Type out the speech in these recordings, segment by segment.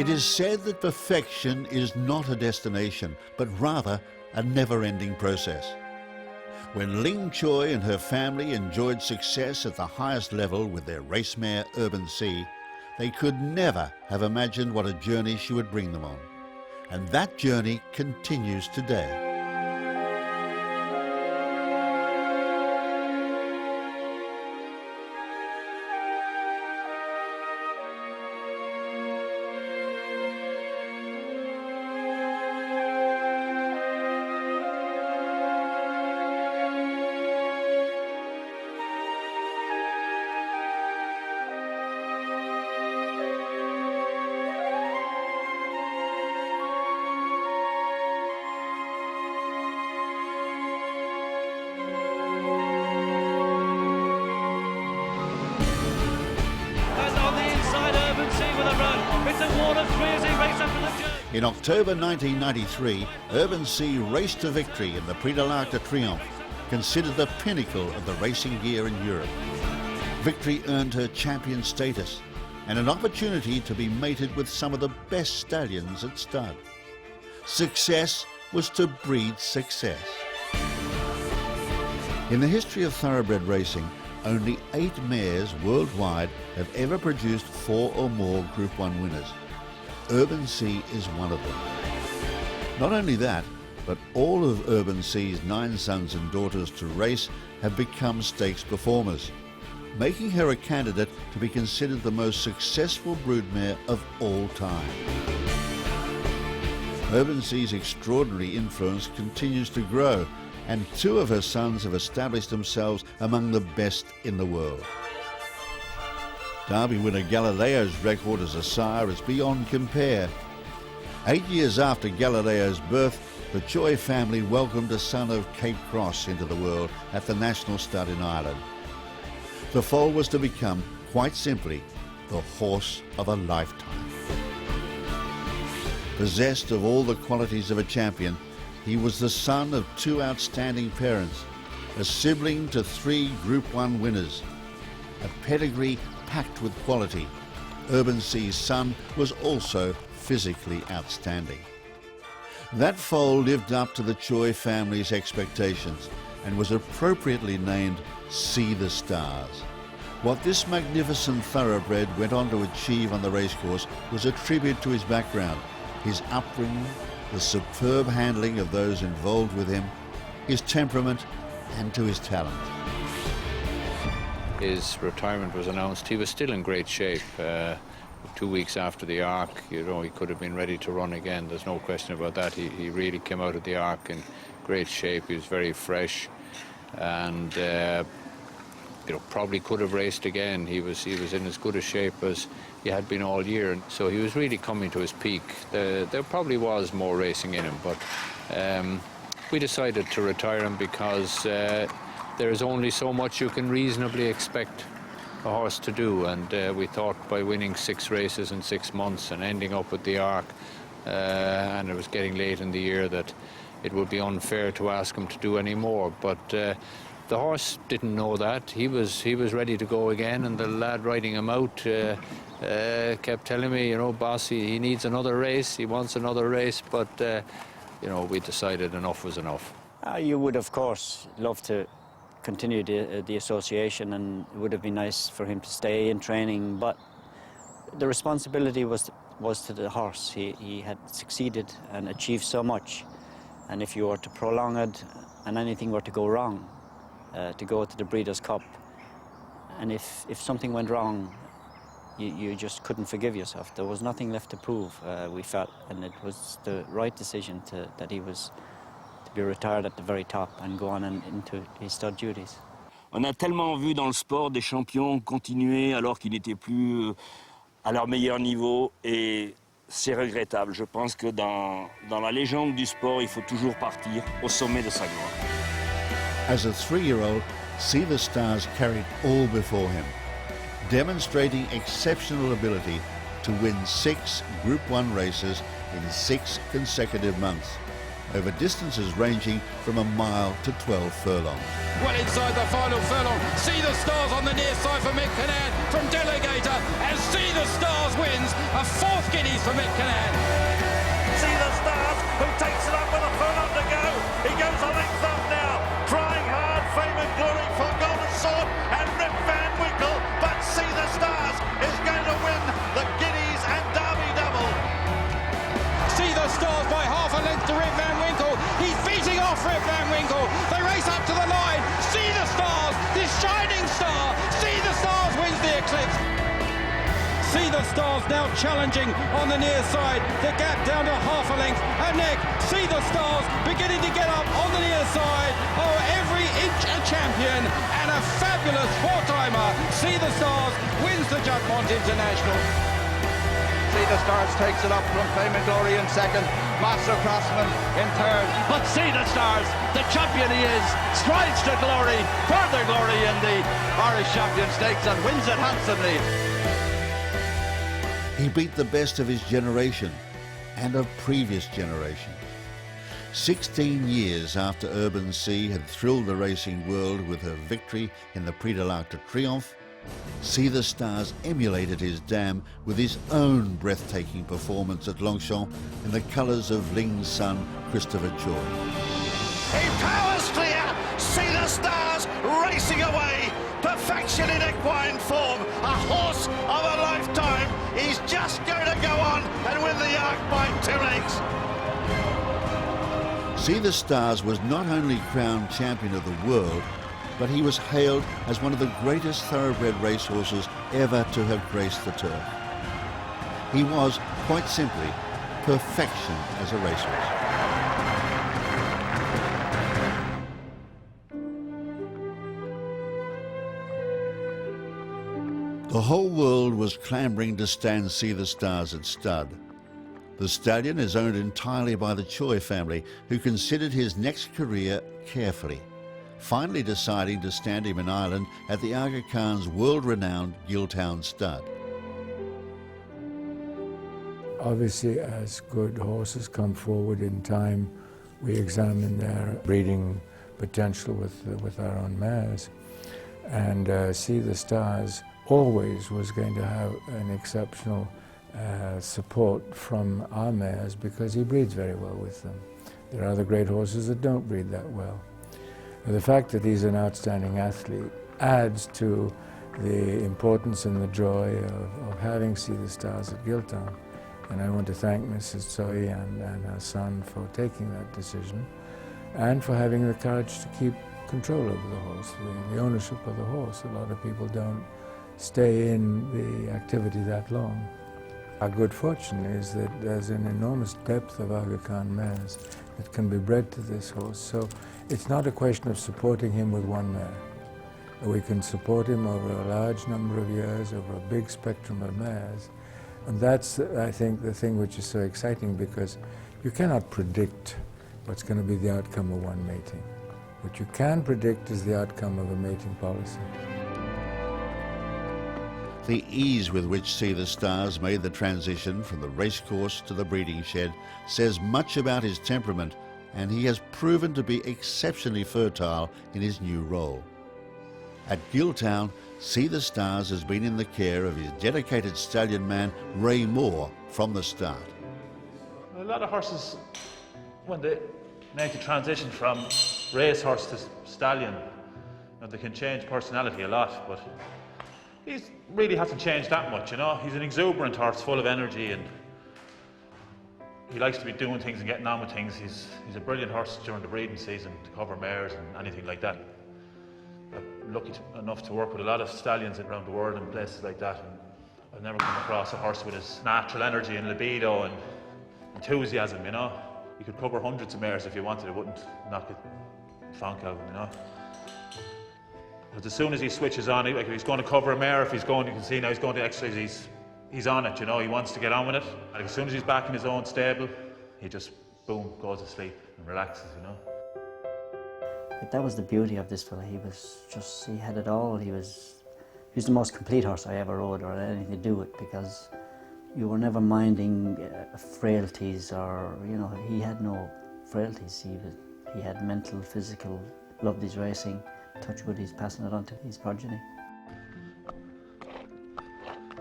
It is said that perfection is not a destination, but rather a never-ending process. When Ling Tsui and her family enjoyed success at the highest level with their race mare Urban Sea, they could never have imagined what a journey she would bring them on. And that journey continues today. In October 1993, Urban Sea raced to victory in the Prix de l'Arc de Triomphe, considered the pinnacle of the racing gear in Europe. Victory earned her champion status and an opportunity to be mated with some of the best stallions at stud. Success was to breed success. In the history of thoroughbred racing, only 8 mares worldwide have ever produced 4 or more Group 1 winners. Urban Sea is one of them. Not only that, but all of Urban Sea's 9 sons and daughters to race have become stakes performers, making her a candidate to be considered the most successful broodmare of all time. Urban Sea's extraordinary influence continues to grow, and 2 of her sons have established themselves among the best in the world. Derby winner Galileo's record as a sire is beyond compare. 8 years after Galileo's birth, the Tsui family welcomed a son of Cape Cross into the world at the National Stud in Ireland. The foal was to become, quite simply, the horse of a lifetime. Possessed of all the qualities of a champion, he was the son of 2 outstanding parents, a sibling to 3 Group 1 winners, a pedigree packed with quality. Urban Sea's son was also physically outstanding. That foal lived up to the Tsui family's expectations and was appropriately named See the Stars. What this magnificent thoroughbred went on to achieve on the racecourse was a tribute to his background, his upbringing, the superb handling of those involved with him, his temperament, and to his talent. His retirement was announced. He was still in great shape. 2 weeks after the Arc, you know, he could have been ready to run again. There's no question about that. He really came out of the Arc in great shape. He was very fresh, and you know, probably could have raced again. He was in as good a shape as he had been all year, so he was really coming to his peak. There probably was more racing in him, but we decided to retire him because there is only so much you can reasonably expect a horse to do, and we thought by winning 6 races in 6 months and ending up at the Arc, and it was getting late in the year, that it would be unfair to ask him to do any more. But the horse didn't know that. He was ready to go again, and the lad riding him out kept telling me, you know, boss, he needs another race, he wants another race, but you know, we decided enough was enough. You would, of course, love to continue the association, and it would have been nice for him to stay in training, but the responsibility was to the horse. He had succeeded and achieved so much, and if you were to prolong it and anything were to go wrong, to go to the Breeders' Cup, and if something went wrong, you just couldn't forgive yourself. There was nothing left to prove, we felt, and it was the right decision that he was be retired at the very top and go on into his stud duties. On a tellement vu dans le sport des champions continuer alors qu'ils n'étaient plus à leur meilleur niveau, et c'est regrettable. Je pense que dans la légende du sport, il faut toujours partir au sommet de sa gloire. As a 3-year-old, See the Stars carried all before him, demonstrating exceptional ability to win 6 Group 1 races in 6 consecutive months. over distances ranging from a mile to 12 furlongs. Well inside the final furlong, See the Stars on the near side for Mick Cannan from Delegator, and See the Stars wins a 4th guineas for Mick Cannan. See the Stars, who takes it up with a furlong to go. He goes a length up now, trying hard, fame and glory for Golden Sword and Rip Van Winkle, but See the Stars is going to win the Guineas and Derby double. See the Stars by half a length to Rip Van Winkle. He's beating off Rip Van Winkle. They race up to the line. See the Stars, this shining star. See the Stars wins the Eclipse. See the Stars now challenging on the near side. The gap down to half a length. And Nick, See the Stars beginning to get up on the near side. Oh, every inch a champion and a fabulous 4-timer. See the Stars wins the Juddmonte International. See the Stars takes it up from Fame and Glory in second, Master Crossman in third. But See the Stars, the champion he is, strides to glory, further glory in the Irish Champion Stakes and wins it handsomely. He beat the best of his generation and of previous generation. 16 years after Urban Sea had thrilled the racing world with her victory in the Prix de l'Arc de Triomphe, See the Stars emulated his dam with his own breathtaking performance at Longchamp in the colours of Ling's son, Christopher Joy. He powers clear, See the Stars racing away. Perfection in equine form, a horse of a lifetime. He's just going to go on and win the Arc by 2 legs. See the Stars was not only crowned champion of the world, but he was hailed as one of the greatest thoroughbred racehorses ever to have graced the turf. He was, quite simply, perfection as a racehorse. The whole world was clamouring to stand See the Stars at stud. The stallion is owned entirely by the Tsui family, who considered his next career carefully, finally deciding to stand him in Ireland at the Aga Khan's world-renowned Gilltown Stud. Obviously, as good horses come forward in time, we examine their breeding potential with our own mares. And See the Stars always was going to have an exceptional support from our mares because he breeds very well with them. There are other great horses that don't breed that well. The fact that he's an outstanding athlete adds to the importance and the joy of having See the Stars at Gilltown. And I want to thank Mrs. Tsui and her son for taking that decision and for having the courage to keep control over the horse, the ownership of the horse. A lot of people don't stay in the activity that long. Our good fortune is that there's an enormous depth of Aga Khan mares that can be bred to this horse. So it's not a question of supporting him with one mare. We can support him over a large number of years, over a big spectrum of mares. And that's, I think, the thing which is so exciting, because you cannot predict what's going to be the outcome of one mating. What you can predict is the outcome of a mating policy. The ease with which See the Stars made the transition from the racecourse to the breeding shed says much about his temperament, and he has proven to be exceptionally fertile in his new role. At Gilltown, See the Stars has been in the care of his dedicated stallion man, Ray Moore, from the start. A lot of horses, when they make the transition from racehorse to stallion, they can change personality a lot, but he really hasn't changed that much, you know. He's an exuberant horse, full of energy, and he likes to be doing things and getting on with things. He's a brilliant horse during the breeding season to cover mares and anything like that. I'm lucky enough to work with a lot of stallions around the world and places like that, and I've never come across a horse with his natural energy and libido and enthusiasm, you know. You could cover hundreds of mares if you wanted, it wouldn't knock a funk out of him, you know. But as soon as he switches on, like if he's going to cover a mare, if he's going, you can see now he's going to exercise, he's on it, you know, he wants to get on with it. And as soon as he's back in his own stable, he just, boom, goes to sleep and relaxes, you know. But that was the beauty of this fella. He was just, he had it all. He was the most complete horse I ever rode or had anything to do with, because you were never minding frailties or, you know, he had no frailties. He had mental, physical, loved his racing. Touch wood, he's passing it on to his progeny.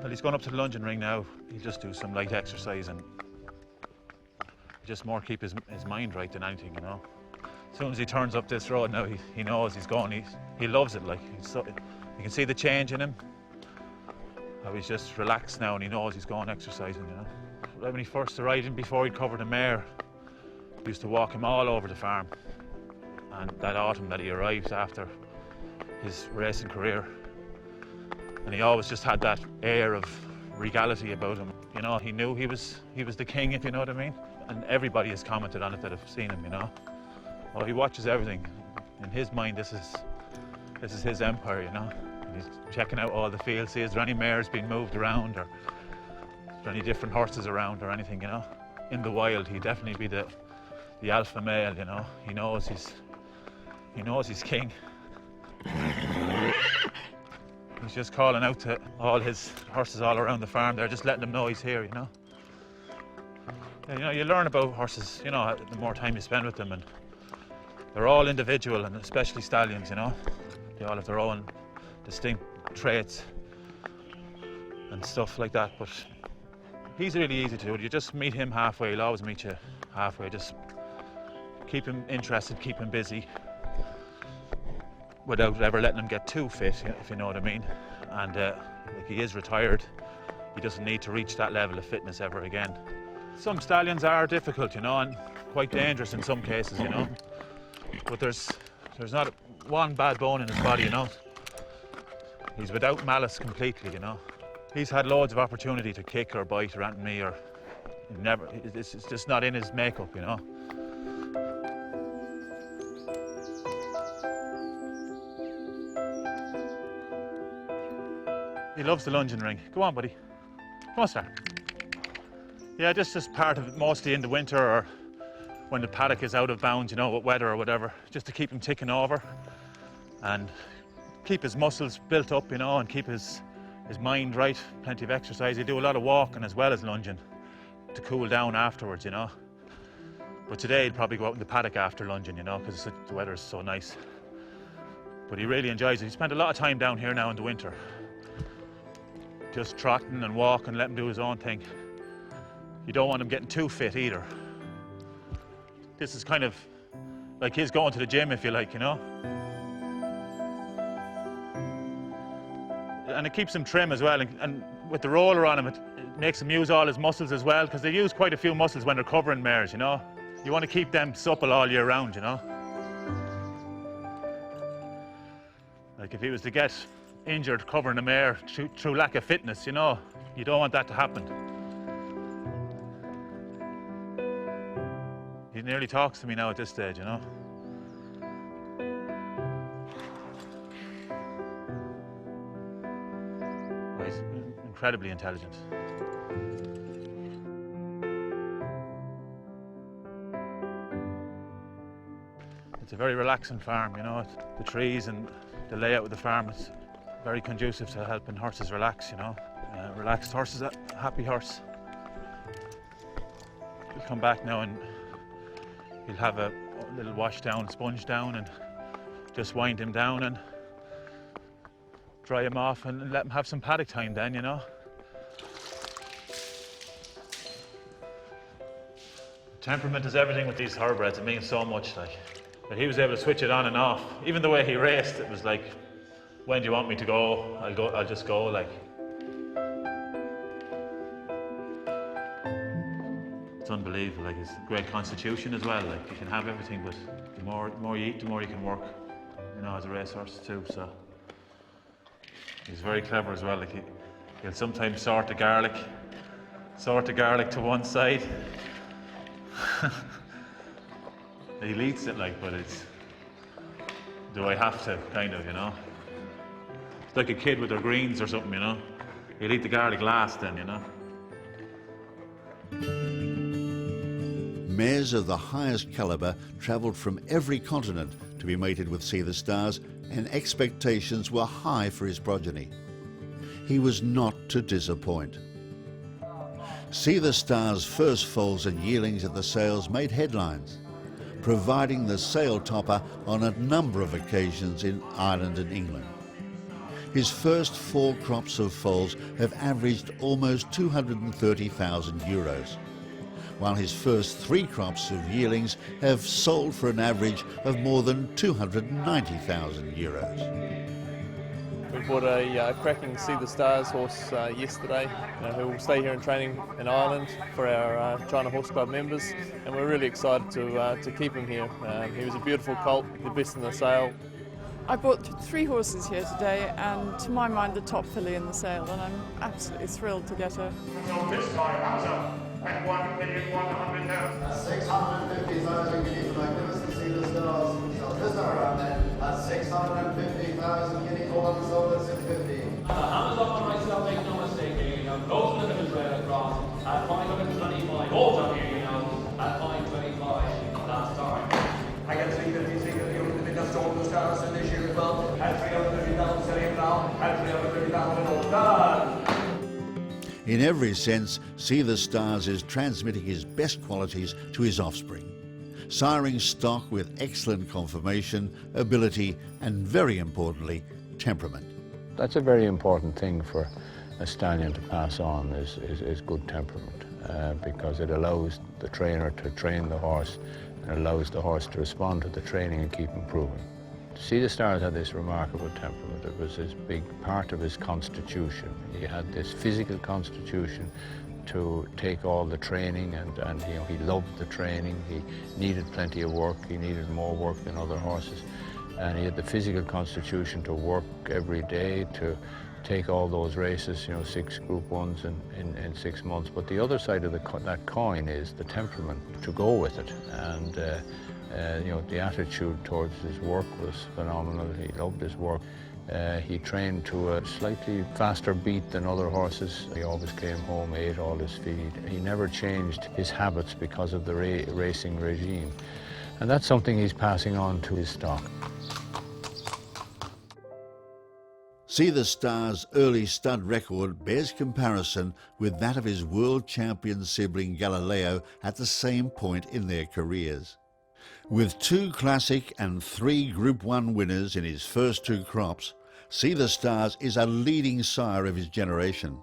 Well, he's gone up to the lunging ring now. He'll just do some light exercise and just more keep his mind right than anything, you know. As soon as he turns up this road now, he knows he's going. He loves it, like. You can see the change in him. How he's just relaxed now and he knows he's going exercising, you know. When he first arrived in, before he'd covered the mare, we used to walk him all over the farm. And that autumn that he arrived after his racing career, and he always just had that air of regality about him. You know, he knew he was the king, if you know what I mean. And everybody has commented on it that have seen him, you know. Oh, he watches everything. In his mind, this is his empire, you know. And he's checking out all the fields. See, is there any mares being moved around, or is there any different horses around, or anything, you know. In the wild, he'd definitely be the alpha male, you know. He knows he's king. He's just calling out to all his horses all around the farm there, just letting them know he's here, you know. Yeah, you know, you learn about horses, you know, the more time you spend with them, and they're all individual, and especially stallions, you know. They all have their own distinct traits and stuff like that, but he's really easy to do. You just meet him halfway, he'll always meet you halfway. Just keep him interested, keep him busy, without ever letting him get too fit, if you know what I mean. And like, he is retired, he doesn't need to reach that level of fitness ever again. Some stallions are difficult, you know, and quite dangerous in some cases, you know. But there's not one bad bone in his body, you know. He's without malice completely, you know. He's had loads of opportunity to kick or bite or anything me, or it's just not in his makeup, you know. He loves the lunging ring. Go on, buddy. Come on, Star. Yeah, just part of it, mostly in the winter or when the paddock is out of bounds, you know, with weather or whatever, just to keep him ticking over and keep his muscles built up, you know, and keep his mind right. Plenty of exercise. He do a lot of walking as well as lunging to cool down afterwards, you know. But today he'd probably go out in the paddock after lunging, you know, because the weather is so nice. But he really enjoys it. He spent a lot of time down here now in the winter, just trotting and walking, let him do his own thing. You don't want him getting too fit either. This is kind of like his going to the gym, if you like, you know. And it keeps him trim as well, and with the roller on him, it makes him use all his muscles as well, because they use quite a few muscles when they're covering mares, you know. You want to keep them supple all year round, you know. Like if he was to get injured covering a mare through lack of fitness, you know, you don't want that to happen. He nearly talks to me now at this stage, you know. He's incredibly intelligent. It's a very relaxing farm, you know. The trees and the layout of the farm is very conducive to helping horses relax, you know. Relaxed horse is a happy horse. He'll come back now and he'll have a little wash down, sponge down, and just wind him down and dry him off and let him have some paddock time then, you know. Temperament is everything with these thoroughbreds. It means so much, like. But he was able to switch it on and off. Even the way he raced, it was like, when do you want me to go? I'll just go, like. It's unbelievable, like, it's a great constitution as well, like, you can have everything, but the more you eat, the more you can work, you know, as a racehorse too, so. He's very clever as well, like, he'll sometimes sort the garlic to one side. He eats it, like, but it's, do I have to, kind of, you know? It's like a kid with their greens or something, you know? He'll eat the garlic last then, you know? Mares of the highest calibre travelled from every continent to be mated with See the Stars, and expectations were high for his progeny. He was not to disappoint. See the Stars' first foals and yearlings at the sales made headlines. providing the sale topper on a number of occasions in Ireland and England. His first 4 crops of foals have averaged almost 230,000 euros, while his first 3 crops of yearlings have sold for an average of more than 290,000 euros. We bought a cracking See the Stars horse yesterday, who will stay here in training in Ireland for our China Horse Club members, and we're really excited to keep him here. He was a beautiful colt, the best in the sale. I bought 3 horses here today, and to my mind the top filly in the sale, and I'm absolutely thrilled to get her. This time comes up at 1,100,000. 650,000 guineas for Magnificent See the Stars. So this time around then, at 650,000 guineas, one sold at 650. Hands up on myself, make no mistake here, you know. Go to the middle trail across at 525. Hold up here, you know, at 525 last time. I can see that he's thinking the biggest sold the Stars in this year as well. At 330,000 selling now, at 330,000 all done. In every sense, See the Stars is transmitting his best qualities to his offspring, siring stock with excellent conformation, ability, and very importantly, temperament. That's a very important thing for a stallion to pass on is good temperament, because it allows the trainer to train the horse and allows the horse to respond to the training and keep improving. See the Stars had this remarkable temperament. It was his big part of his constitution. He had this physical constitution to take all the training, and you know, he loved the training. He needed plenty of work. He needed more work than other horses. And he had the physical constitution to work every day, to take all those races, you know, 6 Group 1s in 6 months. But the other side of that coin is the temperament to go with it. And you know, the attitude towards his work was phenomenal. He loved his work. He trained to a slightly faster beat than other horses. He always came home, ate all his feed. He never changed his habits because of the racing regime. And that's something he's passing on to his stock. See the Stars' early stud record bears comparison with that of his world champion sibling Galileo at the same point in their careers. With 2 Classic and 3 Group 1 winners in his first 2 crops, See the Stars is a leading sire of his generation.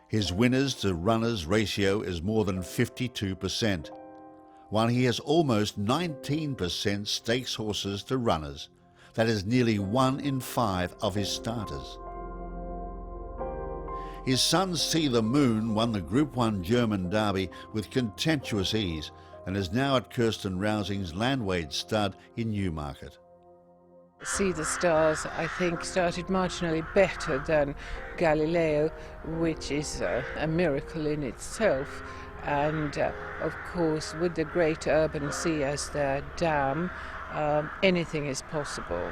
His winners to runners ratio is more than 52%, while he has almost 19% stakes horses to runners. That is nearly 1 in 5 of his starters. His son See the Moon won the Group 1 German Derby with contemptuous ease and is now at Kirsten Rousing's Landwade Stud in Newmarket. See the Stars, I think, started marginally better than Galileo, which is a miracle in itself. And of course, with the great urban sea as their dam, anything is possible.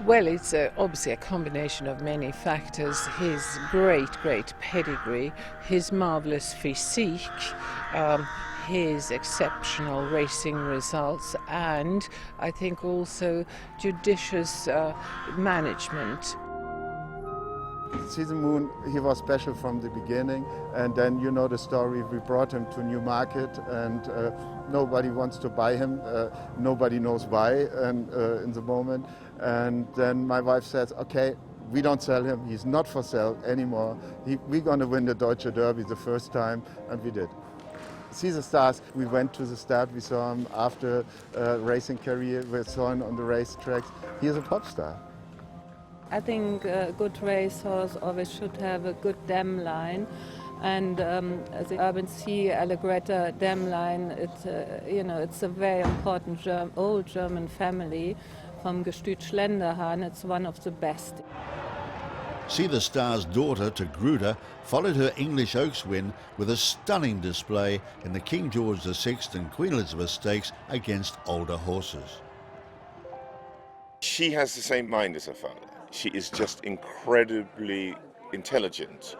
Well, it's obviously a combination of many factors. His great pedigree, his marvellous physique, his exceptional racing results, and I think also judicious management. See the Moon, he was special from the beginning, and then you know the story, we brought him to Newmarket and nobody wants to buy him, nobody knows why and in the moment, and then my wife says, okay, we don't sell him, he's not for sale anymore, we're going to win the Deutsche Derby the first time, and we did. See the Stars, we went to the start, we saw him after racing career, we saw him on the racetracks, he is a pop star. I think a good racehorse always should have a good dam line, and the Urban Sea Allegretta dam line, it's a very important old German family from Gestüt Schlenderhahn. It's one of the best. See the Stars' daughter, Tagruta, followed her English Oaks win with a stunning display in the King George VI and Queen Elizabeth Stakes against older horses. She has the same mind as her father. She is just incredibly intelligent,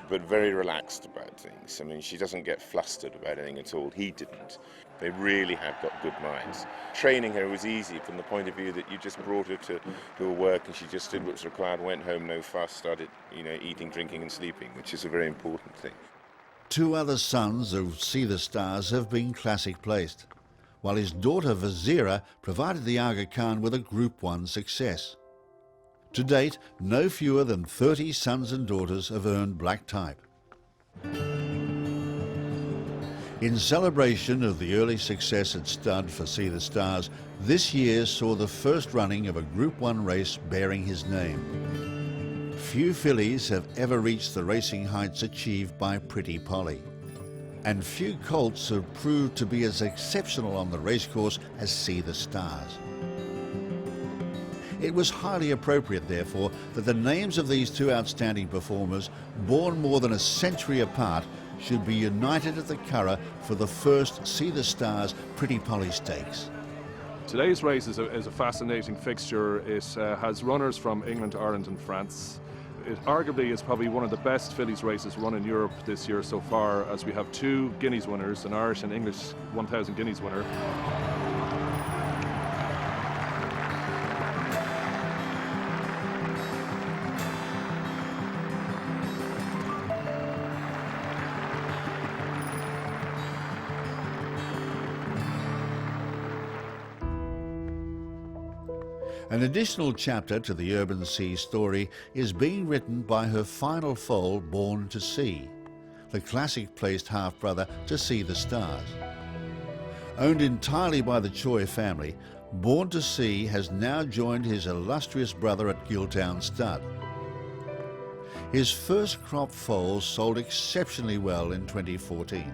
but very relaxed about things. I mean, she doesn't get flustered about anything at all. He didn't. They really have got good minds. Training her was easy from the point of view that you just brought her to her work and she just did what's required, went home, no fuss, started, eating, drinking and sleeping, which is a very important thing. 2 other sons of See the Stars have been classic placed. while his daughter Vazira provided the Aga Khan with a Group 1 success. To date, no fewer than 30 sons and daughters have earned black type. In celebration of the early success at stud for See the Stars, this year saw the first running of a Group 1 race bearing his name. Few fillies have ever reached the racing heights achieved by Pretty Polly, and few colts have proved to be as exceptional on the racecourse as See the Stars. It was highly appropriate, therefore, that the names of these two outstanding performers, born more than a century apart, should be united at the Curragh for the first See the Stars Pretty Polly Stakes. Today's race is a fascinating fixture. It has runners from England, Ireland and France. It arguably is probably one of the best fillies races run in Europe this year so far, as we have two Guineas winners, an Irish and English 1,000 Guineas winner. An additional chapter to the Urban Sea story is being written by her final foal, Born to Sea, the classic-placed half-brother to See the Stars. Owned entirely by the Tsui family, Born to Sea has now joined his illustrious brother at Gilltown Stud. His first crop foals sold exceptionally well in 2014,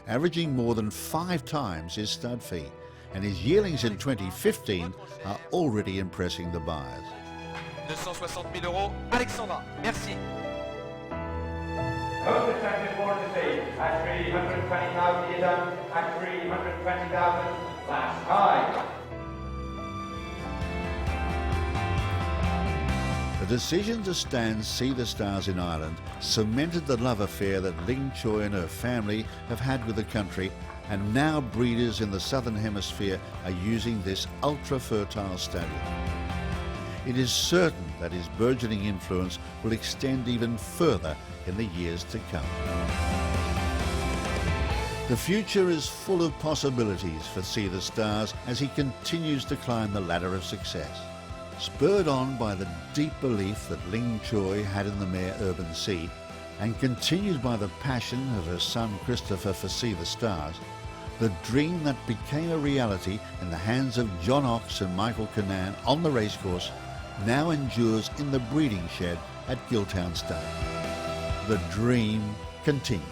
averaging more than 5 times his stud fee, and his yearlings in 2015 are already impressing the buyers. 260 000 €, Alexandra, merci. Over the champion Born to Sea at 320,000 year done, at 320,000 last high. The decision to stand See the Stars in Ireland cemented the love affair that Ling Tsui and her family have had with the country, and now breeders in the Southern Hemisphere are using this ultra-fertile stallion. It is certain that his burgeoning influence will extend even further in the years to come. The future is full of possibilities for See the Stars as he continues to climb the ladder of success. Spurred on by the deep belief that Ling Tsui had in the mare Urban Sea, and continued by the passion of her son Christopher for See the Stars, the dream that became a reality in the hands of John Ox and Michael Cannan on the racecourse now endures in the breeding shed at Gilltown Stud. The dream continues.